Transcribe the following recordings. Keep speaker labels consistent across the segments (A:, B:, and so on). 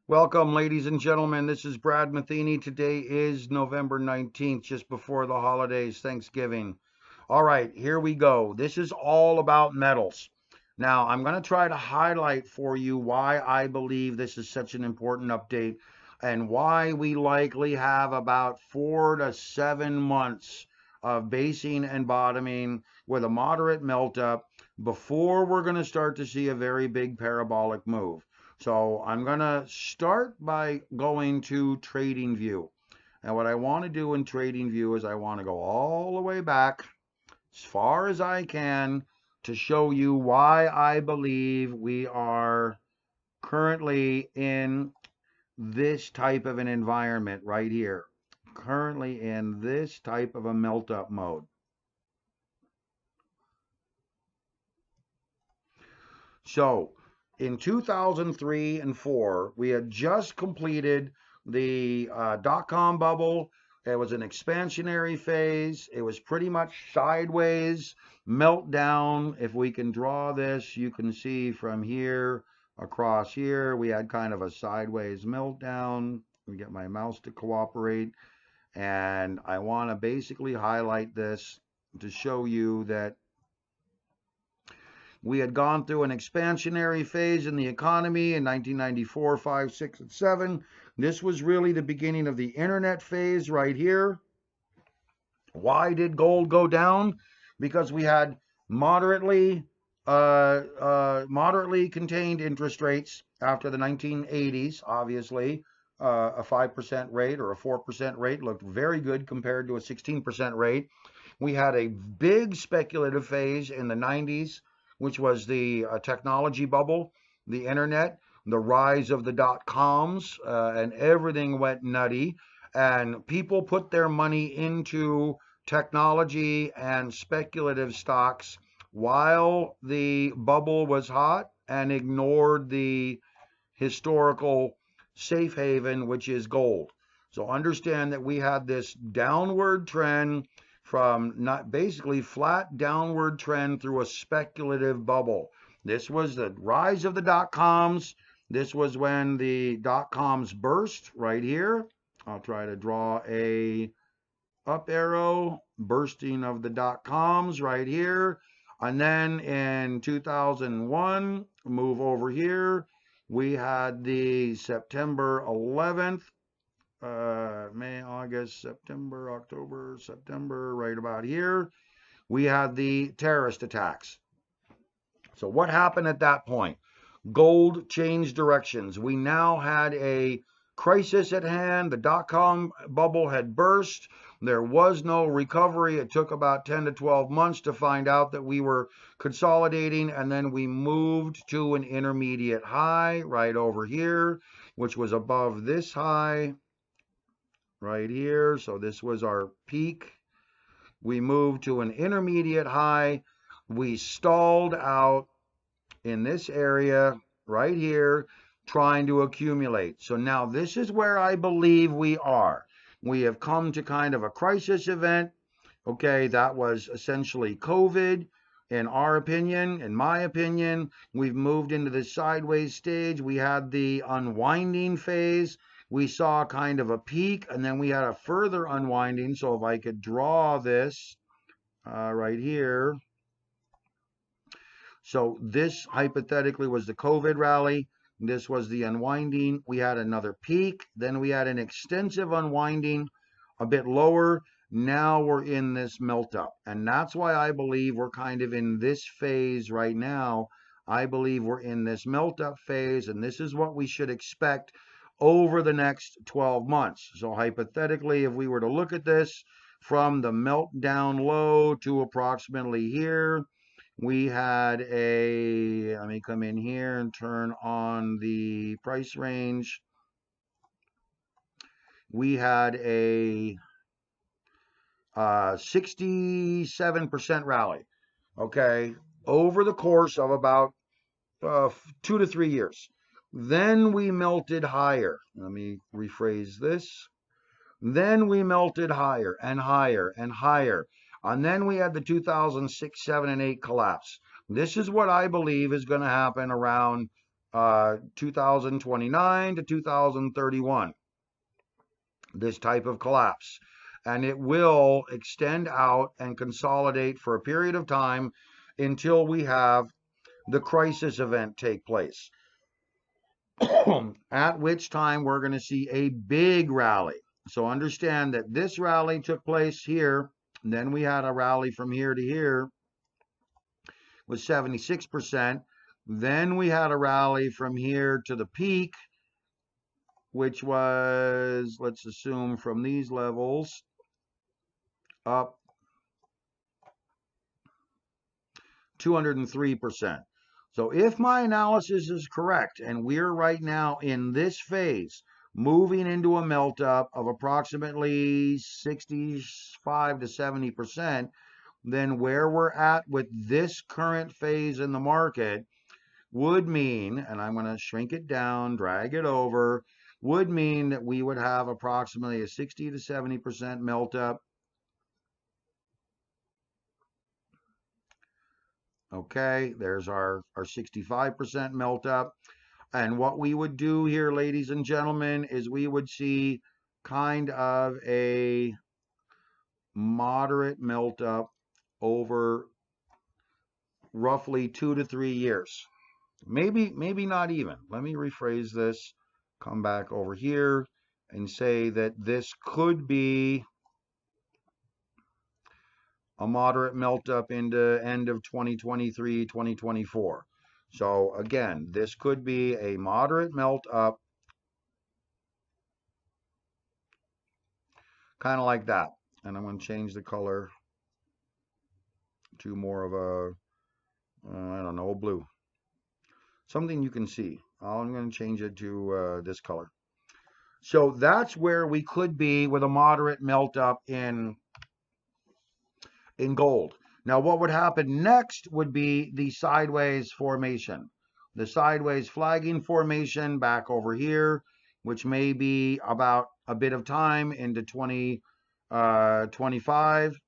A: Welcome, ladies and gentlemen. This is Brad Matheny. Today is November 19th, just before the holidays, Thanksgiving. All right, here we go. This is all about metals. Now, I'm going to try to highlight for you why I believe this is such an important update and why we likely have about 4 to 7 months of basing and bottoming with a moderate melt up before we're going to start to see a very big parabolic move. So I'm going to start by going to TradingView. And what I want to do in TradingView is I want to go all the way back as far as I can to show you why I believe we are currently in this type of an environment right here. Currently in this type of a melt up mode. So in 2003 and 4, we had just completed the dot-com bubble. It was an expansionary phase. It was pretty much sideways meltdown. If we can draw this, you can see from here across here, we had kind of a sideways meltdown. Let me get my mouse to cooperate. And I want to basically highlight this to show you that we had gone through an expansionary phase in the economy in 1994, 5, 6, and 7. This was really the beginning of the internet phase right here. Why did gold go down? Because we had moderately contained interest rates after the 1980s, obviously. A 5% rate or a 4% rate looked very good compared to a 16% rate. We had a big speculative phase in the 90s, which was the technology bubble, the internet, the rise of the dot-coms, and everything went nutty. And people put their money into technology and speculative stocks while the bubble was hot and ignored the historical safe haven, which is gold. So understand that we had this downward trend from not basically flat downward trend through a speculative bubble. This was the rise of the dot-coms. This was when the dot-coms burst right here. I'll try to draw a up arrow, bursting of the dot-coms right here. And then in 2001, move over here, we had the September 11th, May, August, September, October, September, right about here. We had the terrorist attacks. So what happened at that point? Gold changed directions. We now had a crisis at hand. The dot-com bubble had burst. There was no recovery. It took about 10 to 12 months to find out that we were consolidating, and then we moved to an intermediate high right over here, which was above this high right here. So this was our peak. We moved to an intermediate high. We stalled out in this area right here, trying to accumulate. So now this is where I believe we are. We have come to kind of a crisis event. Okay, that was essentially COVID. In our opinion, in my opinion, we've moved into the sideways stage. We had the unwinding phase. We saw kind of a peak, and then we had a further unwinding. So if I could draw this right here. So this hypothetically was the COVID rally. This was the unwinding. We had another peak. Then we had an extensive unwinding a bit lower. Now we're in this melt up. And that's why I believe we're kind of in this phase right now. I believe we're in this melt up phase, and this is what we should expect over the next 12 months. So hypothetically, if we were to look at this from the meltdown low to approximately here, we had a, let me come in here and turn on the price range. We had a 67% rally, okay, over the course of about 2 to 3 years. Then we melted higher. Let me rephrase this. Then we melted higher and higher and higher. And then we had the 2006, 7, and 8 collapse. This is what I believe is going to happen around 2029 to 2031, this type of collapse. And it will extend out and consolidate for a period of time until we have the crisis event take place, at which time we're going to see a big rally. So understand that this rally took place here, and then we had a rally from here to here with 76%. Then we had a rally from here to the peak, which was, let's assume from these levels up 203%. So if my analysis is correct, and we're right now in this phase, moving into a melt up of approximately 65 to 70%, then where we're at with this current phase in the market would mean, and I'm going to shrink it down, drag it over, would mean that we would have approximately a 60 to 70% melt up. Okay, there's our 65% melt up. And what we would do here, ladies and gentlemen, is we would see kind of a moderate melt up over roughly 2 to 3 years. Maybe not even. Let me rephrase this, come back over here and say that this could be a moderate melt up into end of 2023, 2024. So again, this could be a moderate melt up, kind of like that. And I'm going to change the color to more of a, I don't know, a blue. Something you can see. I'm going to change it to this color. So that's where we could be with a moderate melt up in gold. Now, what would happen next would be the sideways formation. The sideways flagging formation back over here, which may be about a bit of time into 2025.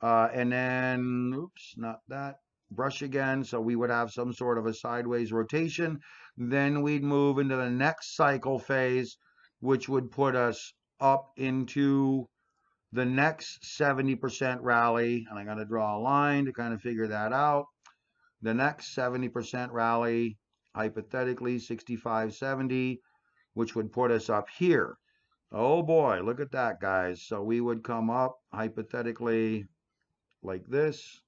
A: And then, oops, not that, brush again. So we would have some sort of a sideways rotation. Then we'd move into the next cycle phase, which would put us up into the next 70% rally. And I'm going to draw a line to kind of figure that out. The next 70% rally, hypothetically 65, 70, which would put us up here. Oh boy, look at that, guys. So we would come up hypothetically like this,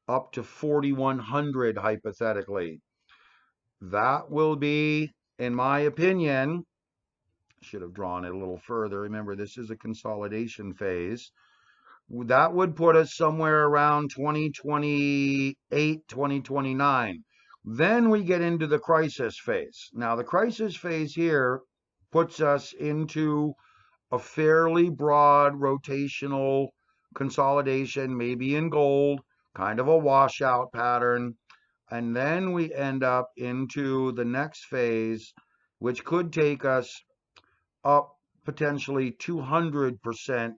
A: up to 4,100 hypothetically. That will be, in my opinion, should have drawn it a little further. Remember, this is a consolidation phase. That would put us somewhere around 2028, 2029. Then we get into the crisis phase. Now, the crisis phase here puts us into a fairly broad rotational consolidation, maybe in gold, kind of a washout pattern. And then we end up into the next phase, which could take us up potentially 200%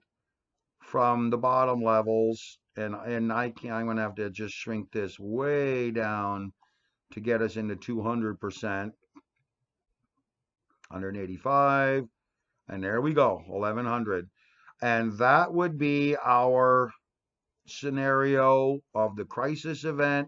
A: from the bottom levels. And I'm going to have to just shrink this way down to get us into 200%. 185. And there we go, 1100. And that would be our scenario of the crisis event,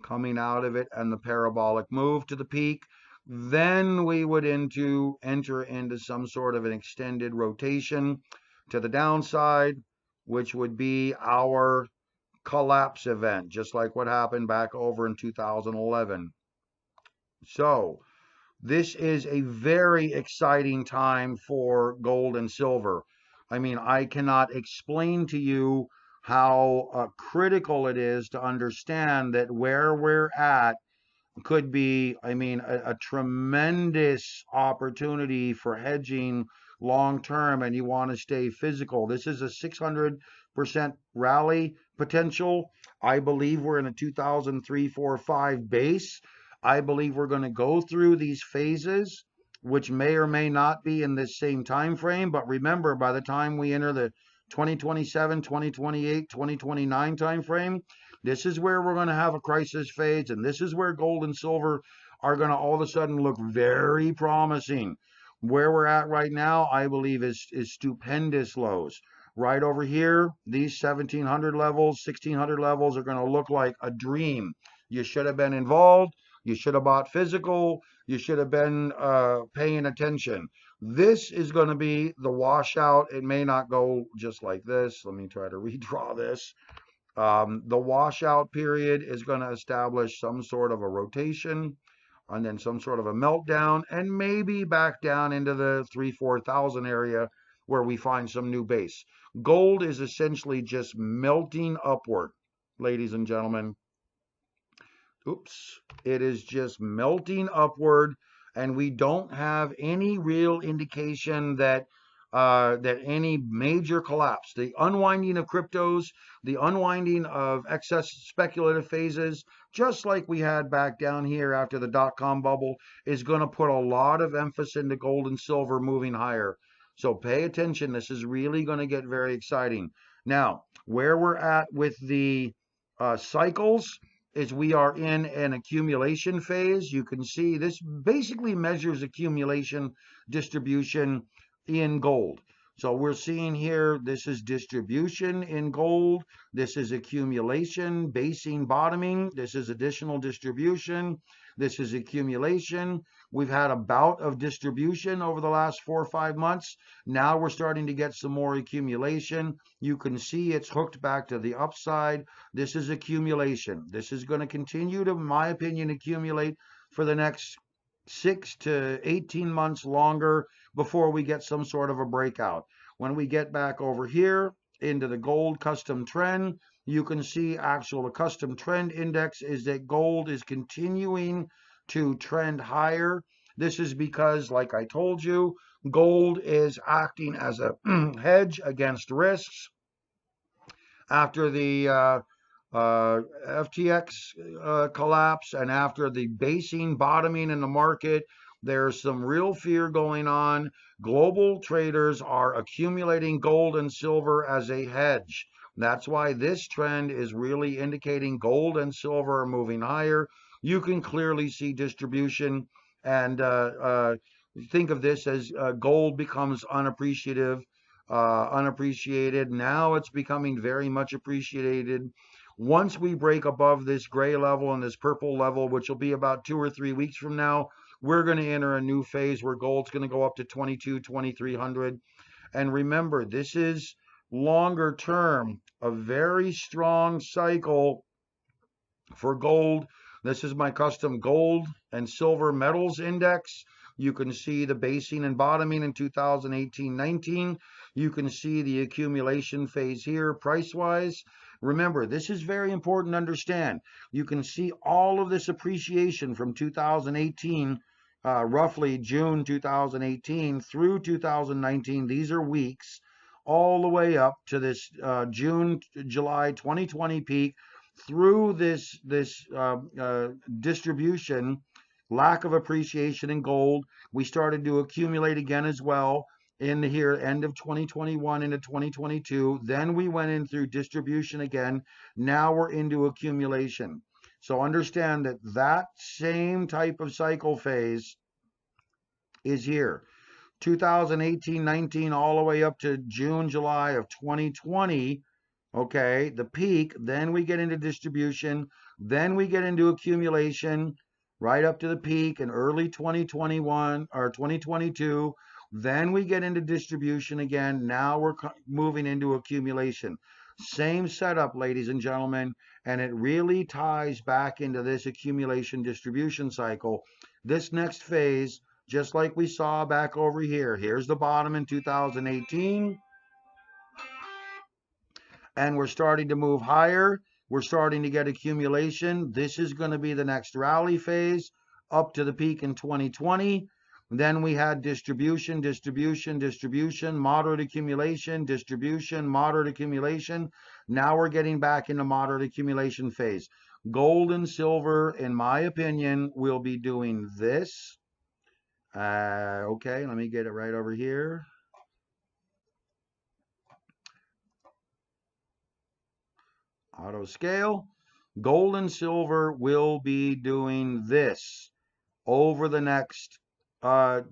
A: coming out of it, and the parabolic move to the peak. Then we would enter into some sort of an extended rotation to the downside, which would be our collapse event, just like what happened back over in 2011. So this is a very exciting time for gold and silver. I mean, I cannot explain to you how critical it is to understand that where we're at could be, I mean, a tremendous opportunity for hedging long term, and you want to stay physical. This is a 600% rally potential. I believe we're in a 2003, 4, 5 base. I believe we're going to go through these phases, which may or may not be in this same time frame. But remember, by the time we enter the 2027, 2028, 2029 time frame, This is where we're going to have a crisis phase, and this is where gold and silver are going to all of a sudden look very promising. Where we're at right now, I believe, is stupendous lows. Right over here, these 1700 levels, 1600 levels are going to look like a dream. You should have been involved. You should have bought physical. You should have been paying attention. This is going to be the washout. It may not go just like this. Let me try to redraw this. The washout period is going to establish some sort of a rotation and then some sort of a meltdown and maybe back down into the 4,000 area where we find some new base. Gold is essentially just melting upward, ladies and gentlemen. Oops, it is just melting upward, and we don't have any real indication that that any major collapse, the unwinding of cryptos, the unwinding of excess speculative phases, just like we had back down here after the dot-com bubble, is going to put a lot of emphasis into gold and silver moving higher. So pay attention. This is really going to get very exciting. Now, where we're at with the cycles is we are in an accumulation phase. You can see this basically measures accumulation distribution in gold. So we're seeing here, this is distribution in gold. This is accumulation, basing, bottoming. This is additional distribution. This is accumulation. We've had a bout of distribution over the last 4 or 5 months. Now we're starting to get some more accumulation. You can see it's hooked back to the upside. This is accumulation. This is going to continue to, in my opinion, accumulate for the next 6 to 18 months longer before we get some sort of a breakout. When we get back over here into the gold custom trend, you can see actual the custom trend index is that gold is continuing to trend higher. This is because, like I told you, gold is acting as a hedge against risks after the FTX collapse and after the basing bottoming in the market. There's some real fear going on. Global traders are accumulating gold and silver as a hedge. That's why this trend is really indicating gold and silver are moving higher. You can clearly see distribution, and think of this as gold becomes unappreciated. Now it's becoming very much appreciated. Once we break above this gray level and this purple level, which will be about 2 or 3 weeks from now, we're going to enter a new phase where gold's going to go up to 22, 2300. And remember, this is longer term, a very strong cycle for gold. This is my custom gold and silver metals index. You can see the basing and bottoming in 2018-19. You can see the accumulation phase here price-wise. Remember, this is very important to understand. You can see all of this appreciation from 2018, roughly June 2018 through 2019. These are weeks, all the way up to this June, July 2020 peak, through this distribution, lack of appreciation in gold. We started to accumulate again as well in here end of 2021 into 2022. Then we went in through distribution again. Now we're into accumulation. So understand that that same type of cycle phase is here. 2018-19 all the way up to June, July of 2020. Okay, the peak, then we get into distribution, then we get into accumulation right up to the peak in early 2021 or 2022. Then we get into distribution again. Now we're moving into accumulation. Same setup, ladies and gentlemen, and it really ties back into this accumulation distribution cycle. This next phase, just like we saw back over here, here's the bottom in 2018. And we're starting to move higher. We're starting to get accumulation. This is going to be the next rally phase up to the peak in 2020. Then we had distribution, distribution, distribution, moderate accumulation, distribution, moderate accumulation. Now we're getting back into moderate accumulation phase. Gold and silver, in my opinion, will be doing this. Okay, let me get it right over here. Auto scale. Gold and silver will be doing this over the next 2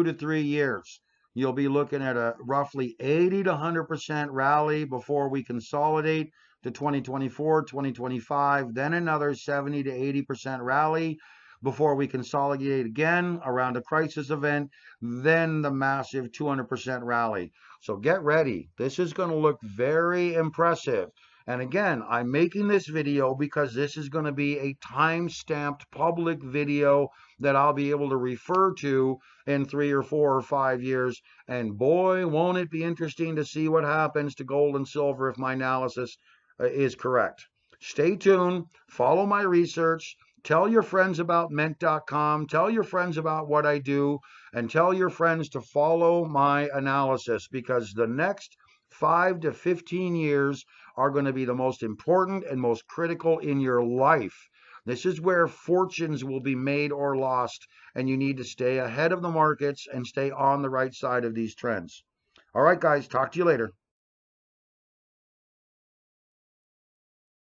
A: to 3 years. You'll be looking at a roughly 80 to 100% rally before we consolidate to 2024, 2025, then another 70 to 80% rally before we consolidate again around a crisis event, then the massive 200% rally. So get ready. This is going to look very impressive. And again, I'm making this video because this is going to be a time-stamped public video that I'll be able to refer to in 3 or 4 or 5 years. And boy, won't it be interesting to see what happens to gold and silver if my analysis is correct. Stay tuned, follow my research, tell your friends about MENT.com, tell your friends about what I do, and tell your friends to follow my analysis because the next 5 to 15 years are going to be the most important and most critical in your life. This is where fortunes will be made or lost, and you need to stay ahead of the markets and stay on the right side of these trends. All right, guys, talk to you later.